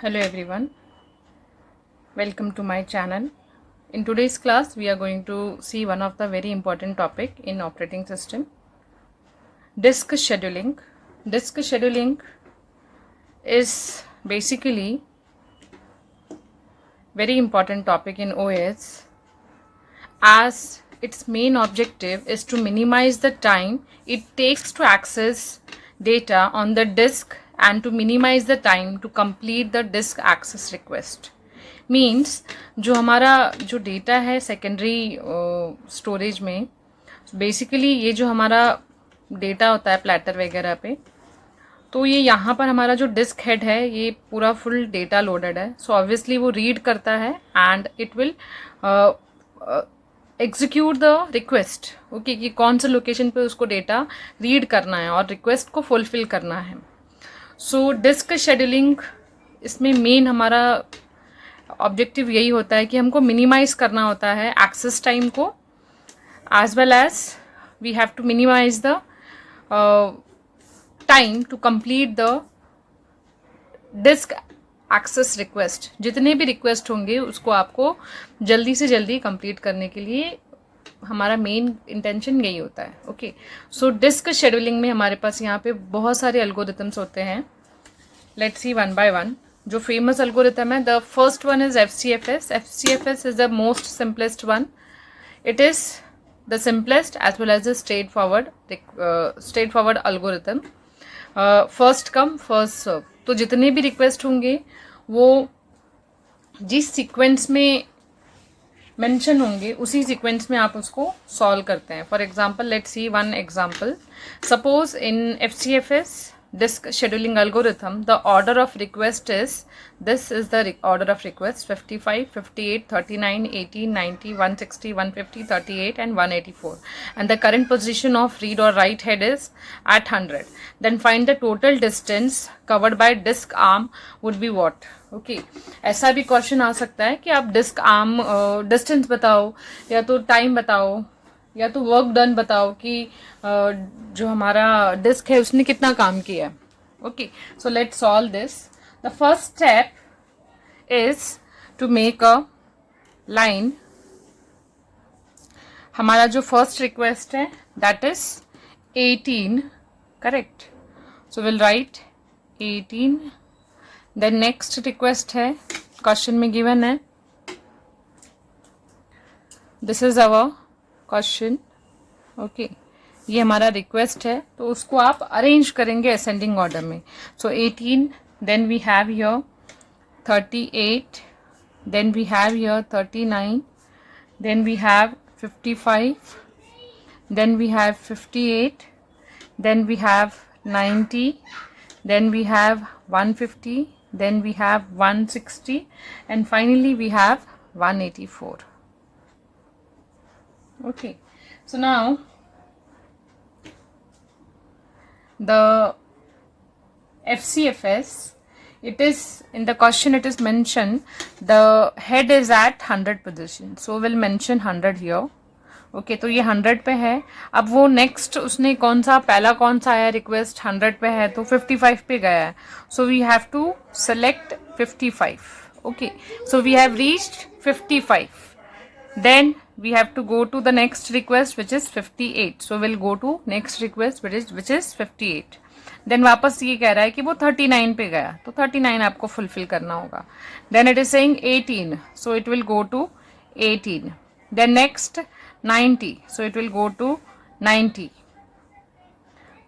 Hello everyone, welcome to my channel. In today's class we are going to see one of the very important topic in operating system, disk scheduling. Disk scheduling is basically very important topic in OS as its main objective is to minimize the time it takes to access data on the disk and to minimize the time to complete the disk access request. Means जो हमारा जो data है secondary storage में, basically ये जो हमारा data होता है प्लेटर वगैरह पे, तो ये यहाँ पर हमारा जो डिस्क हेड है ये पूरा फुल डेटा लोडेड है. सो ऑब्वियसली वो रीड करता है and it will execute the request. Okay, कि कौन से लोकेशन पे उसको डेटा रीड करना है और रिक्वेस्ट को फुलफिल करना है. सो डिस्क शेड्यूलिंग इसमें मेन हमारा ऑब्जेक्टिव यही होता है कि हमको मिनिमाइज करना होता है एक्सेस टाइम को, as well as we have to minimise the time to complete the disk access request. जितने भी रिक्वेस्ट होंगे उसको आपको जल्दी से जल्दी कंप्लीट करने के लिए हमारा मेन इंटेंशन यही होता है. ओके, सो डिस्क शेड्यूलिंग में हमारे पास यहाँ पे बहुत सारे एल्गोरिथम्स होते हैं. Let's see one by one. जो फेमस एल्गोरिथम है, the first one is FCFS. FCFS is the most simplest one. It is the simplest as well as the straightforward algorithm. First come first serve. तो जितने भी request होंगे वो जिस sequence में mention होंगे उसी सीक्वेंस में आप उसको सॉल्व करते हैं. For example let's see one example. Suppose in FCFS disk scheduling algorithm, the order of request is, this is the order of request: 55, 58, 39, 80, 90, 160, 150, 38 and 184, and the current position of read or write head is at 100. Then find the total distance covered by disk arm would be what. Okay, ऐसा भी question आ सकता है कि आप disk arm distance बताओ या तो time बताओ या तो वर्क डन बताओ कि जो हमारा डिस्क है उसने कितना काम किया है. Okay, so let's solve this. The first step is to make a line. हमारा जो फर्स्ट रिक्वेस्ट है that is 18, correct. So will write 18. Then next request है, क्वेश्चन में गिवन है, this is our question. Okay, ये हमारा request है तो उसको आप अरेंज करेंगे असेंडिंग ऑर्डर में. So 18, then we have here 38, then we have here 39, then we have 55, then we have 58, then we have 90, then we have 150, then we have 160 and finally we have 184. Okay, so now the FCFS, it is in the question, it is mentioned the head is at 100 position, so we'll mention 100 here. Okay, तो ये 100 पे है. अब वो next उसने कौन सा पहला कौन सा आया रिक्वेस्ट 100 पे है तो 55 पे गया है. So we have to select 55. Okay, so we have reached 55. Then we have to go to the next request which is 58. So we'll go to next request which is 58. Then वापस ये कह रहा है कि वो 39 पे गया तो 39 आपको फुलफिल करना होगा. Then it is saying 18, so it will go to 18. Then next 90, so it will go to 90.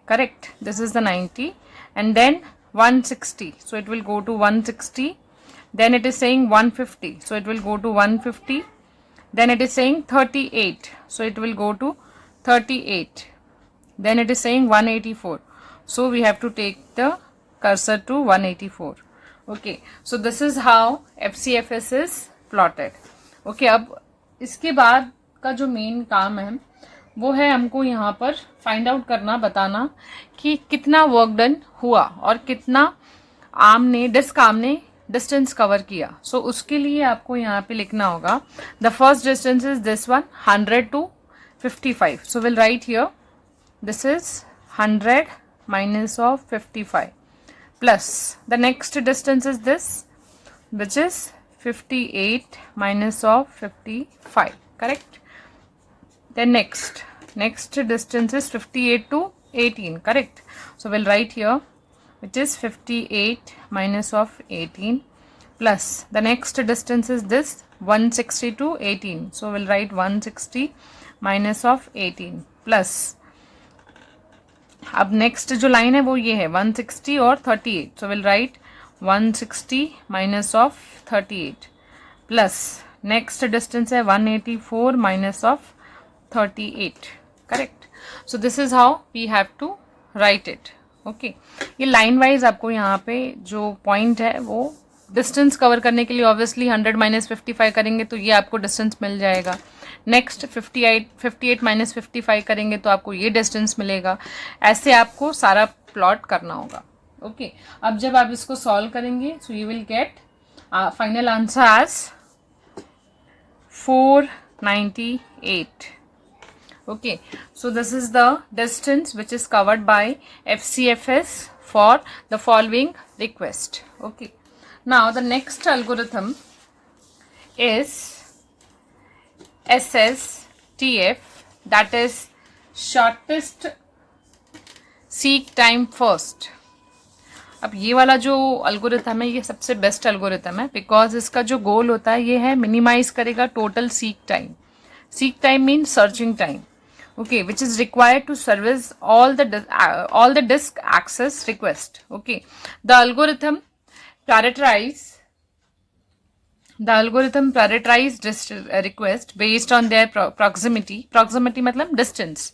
Correct. This is the 90. And then 160, so it will go to 160. Then it is saying 150, so it will go to 150. Then it is saying 38, so it will go to 38. Then it is saying 184, so we have to take the cursor to 184. Okay, so this is how FCFS is plotted. Okay, अब इसके बाद का जो main काम है वो है हमको यहाँ पर फाइंड आउट करना, बताना कि कितना वर्क डन हुआ और कितना डिस्क आर्म ने डिस्टेंस कवर किया. सो उसके लिए आपको यहाँ पे लिखना होगा the first distance is this one 100 to 55. So will right here this is 100 minus of 55 plus the next distance is this which is 58 minus of 55, correct? Then next distance is 58 to 18, correct? So we'll write here, which is 58 minus of 18 plus the next distance is this 160 to 18, so we'll write 160 minus of 18 plus, अब next जो line है वो ये है 160 और 38, so will write 160 minus of 38 plus next distance है 184 minus of 38, correct? So this is how we have to write it, okay? ये line wise आपको यहाँ पे जो पॉइंट है वो डिस्टेंस कवर करने के लिए ऑब्वियसली 100 माइनस 55 करेंगे तो ये आपको डिस्टेंस मिल जाएगा. नेक्स्ट 58 माइनस 55 करेंगे तो आपको ये डिस्टेंस मिलेगा. ऐसे आपको सारा प्लॉट करना होगा, ओके? अब जब आप इसको सॉल्व करेंगे so you will get final answer as 498. Okay, so this is the distance which is covered by FCFS for the following request. Okay, now the next algorithm is SSTF, that is shortest seek time first. अब ये वाला जो algorithm है ये सबसे best algorithm है because इसका जो गोल होता है ये है मिनिमाइज करेगा total seek time. Seek time mean searching time, okay, which is required to service all the disk access request. Okay, the algorithm prioritize this request based on their proximity मतलब distance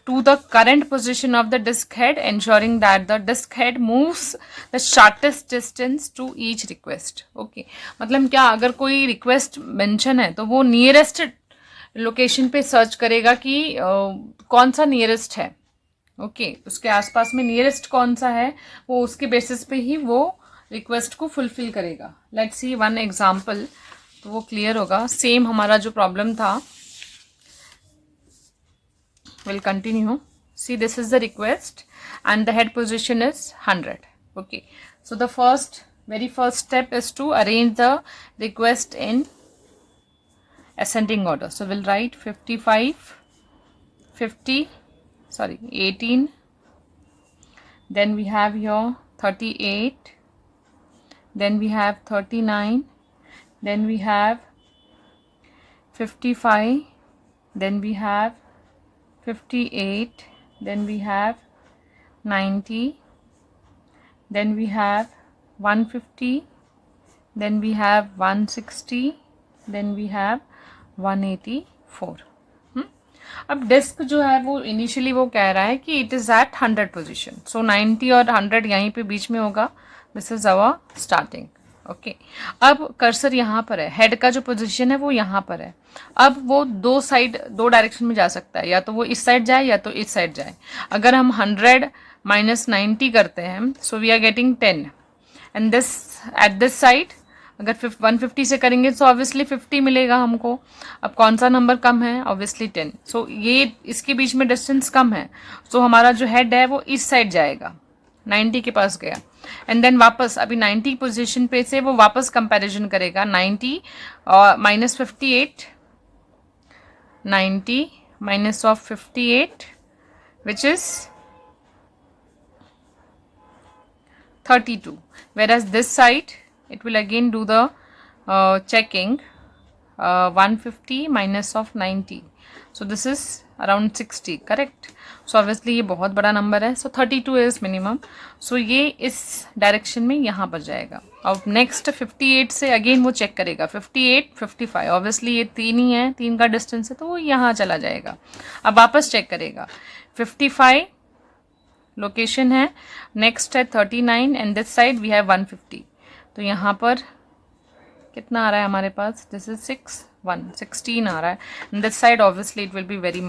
to the current position of the disk head, ensuring that the disk head moves the shortest distance to each request. Okay, मतलब क्या, अगर कोई request mention है तो वो nearest location पे search करेगा कि कौन सा नियरेस्ट है, ओके? उसके आसपास में नियरेस्ट कौन सा है वो उसके बेसिस पे ही वो रिक्वेस्ट को फुलफिल करेगा. लेट्स सी वन एग्जांपल, तो वो क्लियर होगा. सेम हमारा जो प्रॉब्लम था will continue. See this is the request and the head position is 100. Okay, so the very first step is to arrange the request in ascending order. So we'll write 18, then we have here 38, then we have 39, then we have 55, then we have 58, then we have 90, then we have 150, then we have 160, then we have 184. अब disc जो है वो initially वो कह रहा है कि it is at 100 position, so 90 और 100 यहीं पे बीच में होगा. This is our starting, okay? अब कर्सर यहाँ पर है, हेड का जो पोजीशन है वो यहाँ पर है. अब वो दो डायरेक्शन में जा सकता है, या तो वो इस साइड जाए या तो इस साइड जाए. अगर हम 100 माइनस 90 करते हैं so we are getting 10 and this at this side अगर 150 से करेंगे तो ऑब्वियसली 50 मिलेगा हमको. अब कौन सा नंबर कम है? ऑब्वियसली 10. सो ये इसके बीच में डिस्टेंस कम है, सो हमारा जो हेड है वो इस साइड जाएगा, 90 के पास गया. एंड देन वापस अभी 90 पोजीशन पे से वो वापस कंपैरिजन करेगा. 90 और minus 58, 90 minus of 58 which is 32, whereas this side it will again do the checking. 150 minus of 90, so this is around 60, correct? So obviously ये बहुत बड़ा नंबर है, so 32 is minimum. so ये इस डायरेक्शन में यहाँ पर जाएगा. अब नेक्स्ट 58 से अगेन वो चेक करेगा. 58, 55, ऑब्वियसली ये 3 ही है, 3 का डिस्टेंस है तो वो यहाँ चला जाएगा. अब वापस चेक करेगा. 55 लोकेशन है, नेक्स्ट है 39 and this side we have 150. तो यहाँ पर कितना आ रहा है हमारे पास? दिस इज 16 आ रहा है. And this side obviously it will be very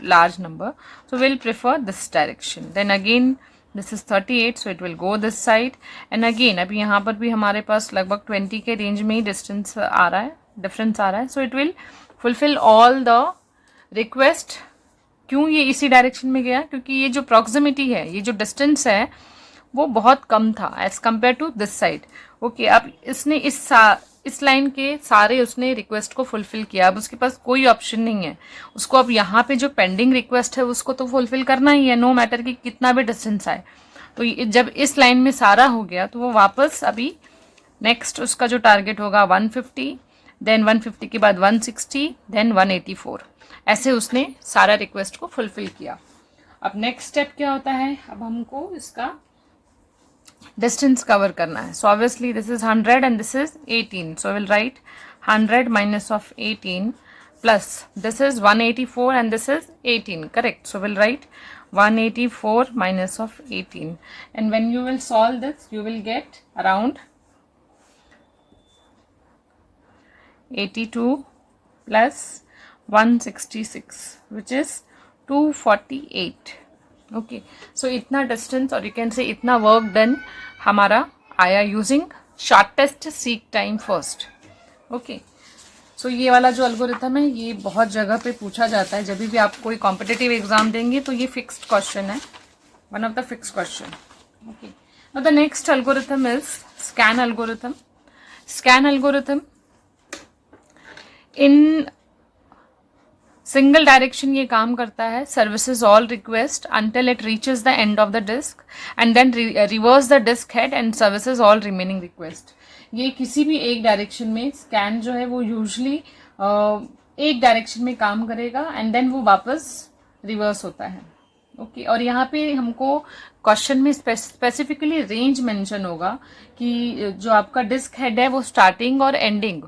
large number, so will prefer this direction. Then again this is 38, so it will go this side. And again अभी यहाँ पर भी हमारे पास लगभग 20 के रेंज में ही डिस्टेंस आ रहा है, डिफरेंस आ रहा है. So it will fulfil all the request. क्यों ये इसी डायरेक्शन में गया? क्योंकि ये जो प्रॉक्सिमिटी है, ये जो डिस्टेंस है वो बहुत कम था as compare to this side. Okay, अब इसने इस लाइन के सारे उसने रिक्वेस्ट को फुलफिल किया। अब उसके पास कोई ऑप्शन नहीं है, उसको अब यहाँ पे जो पेंडिंग रिक्वेस्ट है उसको तो फुलफिल करना ही है, नो मैटर कि कितना भी डिस्टेंस आए। तो जब इस लाइन में सारा हो गया तो वो वापस अभी नेक्स्ट उसका जो टारगेट होगा 150, देन 150 के बाद 160, देन 184, ऐसे उसने सारा रिक्वेस्ट को फुलफिल किया। अब नेक्स्ट स्टेप क्या होता है, अब हमको इसका डिस्टेंस कवर करना है। So obviously this is 100 and this is 18, so will right 100 minus of 18 plus this is 184 and this is 18, correct? So we'll write 184 minus of 18, and when you will solve this you will get around 82 plus 166 which is 248. Okay, so इतना distance और you can say इतना work done हमारा आया using shortest seek time first. Okay, सो ये वाला जो algorithm है ये बहुत जगह पे पूछा जाता है। जब भी आप कोई कॉम्पिटिटिव एग्जाम देंगे तो ये फिक्स्ड क्वेश्चन है, one of the fixed question. Okay, now the next algorithm is scan algorithm. Scan algorithm in single direction ये काम करता है, services all request until it reaches the end of the disk and then reverse the disk head and services all remaining request. ये किसी भी एक direction में scan जो है वो यूजुअली एक डायरेक्शन में काम करेगा एंड देन वो वापस रिवर्स होता है। ओके, और यहाँ पे हमको क्वेश्चन में स्पेसिफिकली रेंज मेंशन होगा कि जो आपका डिस्क हेड है वो स्टार्टिंग और एंडिंग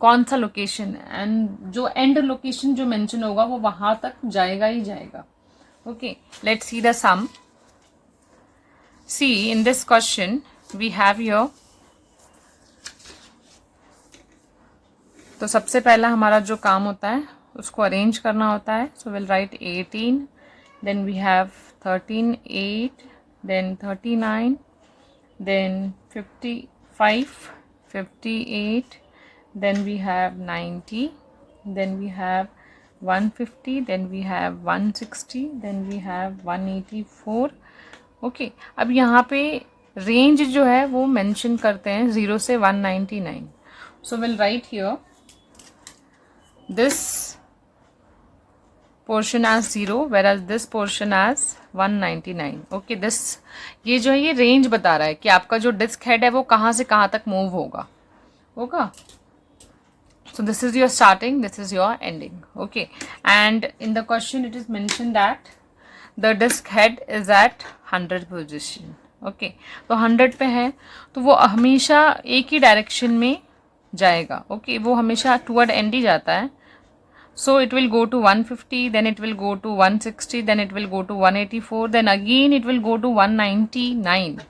कौन सा लोकेशन, एंड जो एंड लोकेशन जो मेंशन होगा वो वहां तक जाएगा ही जाएगा। Okay, let's see the sum. See in this question we have your, तो सबसे पहला हमारा जो काम होता है उसको अरेंज करना होता है। So will write 18, then we have 13, 8, then 39, then 55, 58, then we have 90, then we have 150, then we have 160, then we have 184. Okay, अब यहाँ पे रेंज जो है वो मेंशन करते हैं 0 से 199. सो will right here this portion as 0 whereas this portion as 199. Okay, this ये जो है ये रेंज बता रहा है कि आपका जो डिस्क हेड है वो कहाँ से कहाँ तक मूव होगा। So this is your starting, this is your ending. Okay, and in the question it is mentioned that the disk head is at 100 position. Okay, तो 100 पे है तो वो हमेशा एक ही डायरेक्शन में जाएगा। ओके, वो हमेशा टूवर्ड एंड ही जाता है। So it will go to 150, then it will go to 160, then it will go to 184, then again it will go to 199.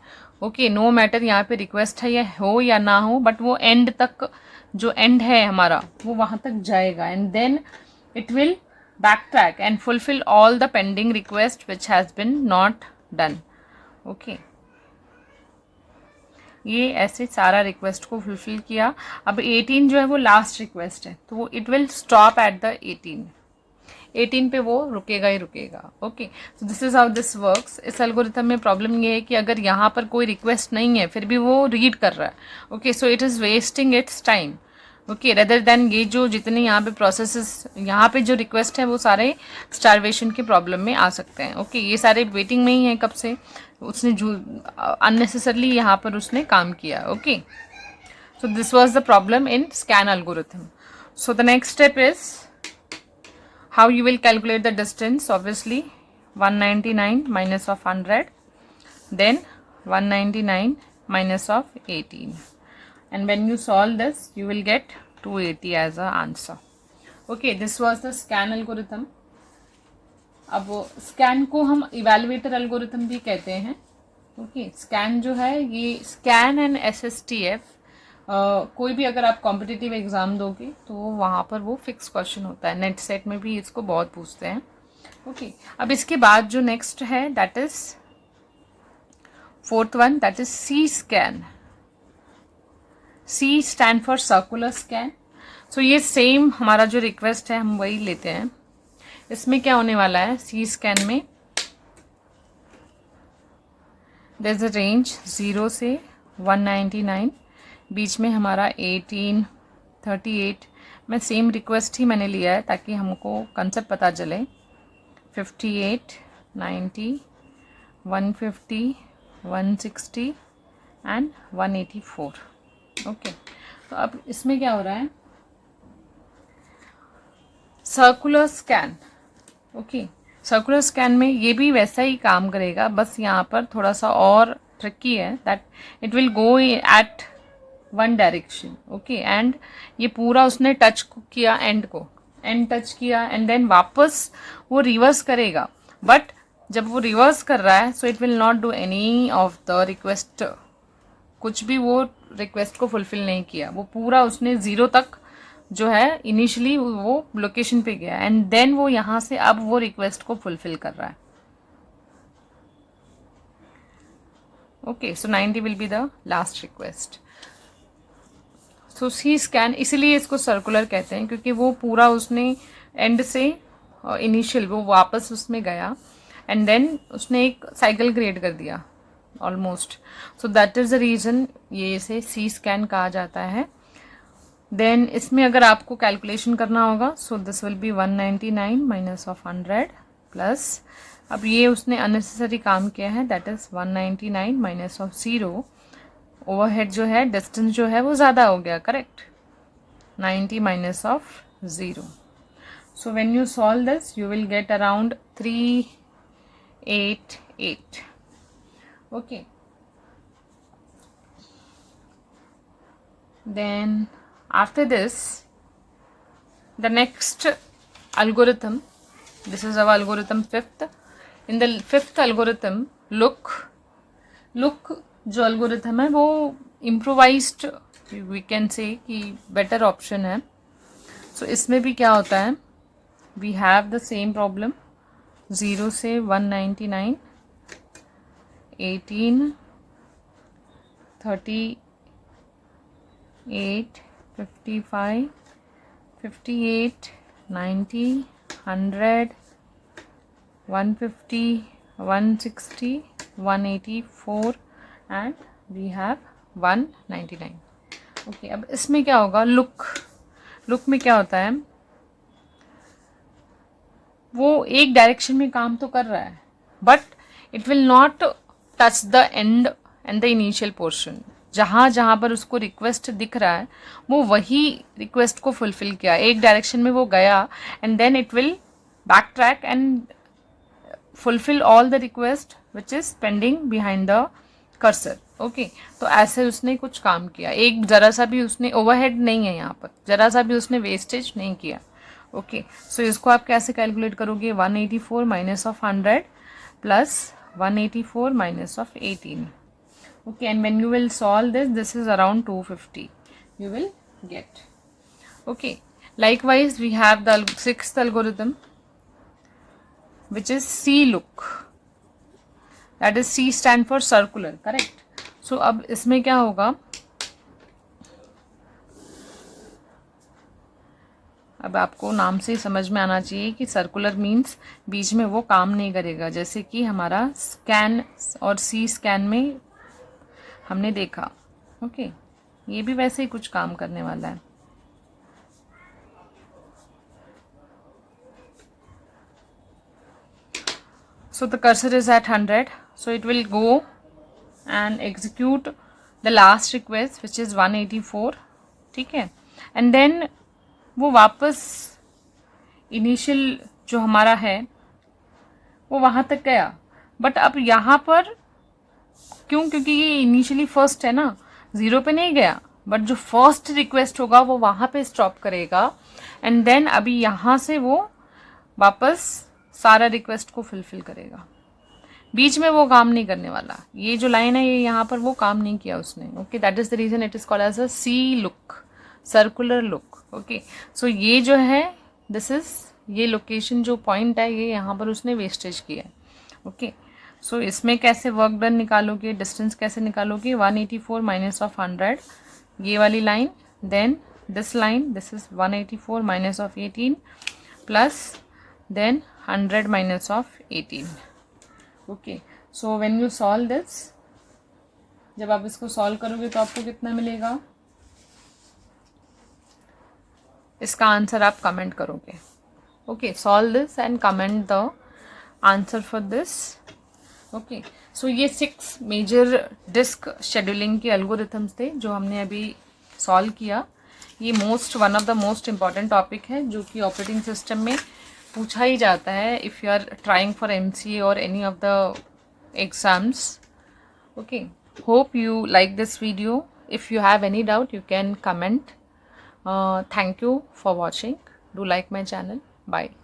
Okay, no matter यहाँ पे रिक्वेस्ट है या हो या ना हो, बट वो एंड तक, जो एंड है हमारा वो वहाँ तक जाएगा and then it will back track and fulfil all the pending request which has been not done. Okay, ये ऐसे सारा रिक्वेस्ट को फुलफिल किया। अब 18 जो है वो लास्ट रिक्वेस्ट है तो वो it will stop at the 18 पे वो रुकेगा ही रुकेगा। Okay, so this is how this works. इस एल्गोरिथम में प्रॉब्लम ये है कि अगर यहाँ पर कोई रिक्वेस्ट नहीं है फिर भी वो रीड कर रहा है। Okay, so it is wasting it's time. Okay, rather than ये जो जितने यहाँ पे प्रोसेसेस, यहाँ पे जो रिक्वेस्ट है वो सारे स्टारवेशन के प्रॉब्लम में आ सकते हैं। ओके, ये सारे वेटिंग में ही हैं कब से, उसने जो अननेसेसरली यहाँ पर उसने काम किया। Okay, so this was the problem in scan algorithm. So the next step is how you will calculate the distance. Obviously 199 minus of 100, then 199 minus of 18, and when you solve this you will get 280 as a answer. Okay, this was the scan algorithm. अब scan को हम evaluator algorithm भी कहते हैं। Okay, scan जो है ये scan and SSTF, कोई भी अगर आप कॉम्पिटिटिव एग्जाम दोगे तो वहाँ पर वो फिक्स क्वेश्चन होता है। नेट सेट में भी इसको बहुत पूछते हैं। ओके, अब इसके बाद जो नेक्स्ट है that is fourth one, that is C scan. C stand for circular scan. So ये सेम हमारा जो रिक्वेस्ट है हम वही लेते हैं। इसमें क्या होने वाला है, सी स्कैन में देयर इज अ रेंज 0 से 199, बीच में हमारा 18, 38। मैं सेम रिक्वेस्ट ही मैंने लिया है ताकि हमको कंसेप्ट पता चले। 58, 90, 150, 160 एंड 184। ओके, तो अब इसमें क्या हो रहा है, circular scan. Okay, circular scan में ये भी वैसा ही काम करेगा, बस यहाँ पर थोड़ा सा और ट्रिकी है that it will go at one direction. Okay, and ये पूरा उसने टच किया, एंड टच किया, एंड देन वापस वो रिवर्स करेगा। बट जब वो रिवर्स कर रहा है, so it will not do any of the request, कुछ भी वो रिक्वेस्ट को फुलफिल नहीं किया। वो पूरा उसने 0 तक जो है इनिशियली वो लोकेशन पे गया, एंड देन वो यहाँ से अब वो रिक्वेस्ट को फुलफिल कर रहा है। Okay, so 90 will be the last request. So see scan इसीलिए इसको सर्कुलर कहते हैं, क्योंकि वो पूरा उसने एंड से इनिशियल वो वापस उसमें गया, एंड देन उसने एक साइकिल क्रिएट कर दिया almost. So that is the reason ये इसे सी स्कैन कहा जाता है। देन इसमें अगर आपको कैलकुलेशन करना होगा, so this will be 199 minus of 100 plus, अब ये उसने अननेसेसरी काम किया है, that is 199 minus of 0। Overhead जो है, डिस्टेंस जो है वो ज़्यादा हो गया, correct, 90 minus of 0। So when you solve this you will get around 388। Okay, then after this the next algorithm, this is our algorithm fifth. In the fifth algorithm, look जो algorithm है वो improvised we can say कि better option है। so इसमें भी क्या होता है, we have the same problem, 0 से 199, 18, 38, 55, 58, 90, 100, 150, 160, 184 एंड वी हैव 199। ओके, अब इसमें क्या होगा, लुक में क्या होता है, वो एक डायरेक्शन में काम तो कर रहा है, but it will not touch the end and the initial portion. जहाँ पर उसको रिक्वेस्ट दिख रहा है वो वही रिक्वेस्ट को फुलफिल किया, एक डायरेक्शन में वो गया, and then it will back track and fulfil all the request which is pending behind the cursor. Okay, तो ऐसे उसने कुछ काम किया, एक जरा सा भी उसने ओवरहेड नहीं है, यहाँ पर जरा सा भी उसने वेस्टेज नहीं किया। ओके, सो इसको आप कैसे कैलकुलेट करोगे, 184 minus of 100 plus 184 minus of 18। okay, and when you will solve this is around 250 you will get। okay, likewise we have the sixth algorithm which is C look, that is C stand for circular, correct। so अब इसमें क्या होगा, अब आपको नाम से समझ में आना चाहिए कि सर्कुलर मीन्स बीच में वो काम नहीं करेगा, जैसे कि हमारा स्कैन और सी स्कैन में हमने देखा। ओके, ये भी वैसे ही कुछ काम करने वाला है। So the cursor is at 100, so it will go and execute the last request which is 184, ठीक है, एंड देन वो वापस इनिशियल जो हमारा है वो वहाँ तक गया, बट अब यहाँ पर क्यों, क्योंकि ये इनिशियली फर्स्ट है ना, 0 पे नहीं गया, बट जो फर्स्ट रिक्वेस्ट होगा वो वहाँ पे स्टॉप करेगा, एंड देन अभी यहाँ से वो वापस सारा रिक्वेस्ट को फुलफिल करेगा, बीच में वो काम नहीं करने वाला। ये जो लाइन है ये यहाँ पर वो काम नहीं किया उसने। Okay, that is the reason it is called as a C look, circular look. Okay, so ये जो है दिस इज, ये लोकेशन जो पॉइंट है ये यहाँ पर उसने वेस्टेज किया है। ओके, सो इसमें कैसे वर्क डन निकालोगे, डिस्टेंस कैसे निकालोगे, 184 माइनस ऑफ 100 ये वाली line, then this line, this is 184 minus of 18 plus then 100 minus of 18। Okay, so when you solve this जब आप इसको सॉल्व करोगे तो आपको कितना मिलेगा, इसका आंसर आप कमेंट करोगे. Okay, solve this and comment the answer for this. Okay, so ये 6 मेजर डिस्क शेड्यूलिंग के एल्गोरिथम्स थे जो हमने अभी सॉल्व किया. ये one of the most important topic है जो कि ऑपरेटिंग सिस्टम में पूछा ही जाता है if you are trying for MCA और any of the exams. Okay, hope you like this video. If you have any doubt, you can comment. Thank you for watching. Do like my channel. Bye.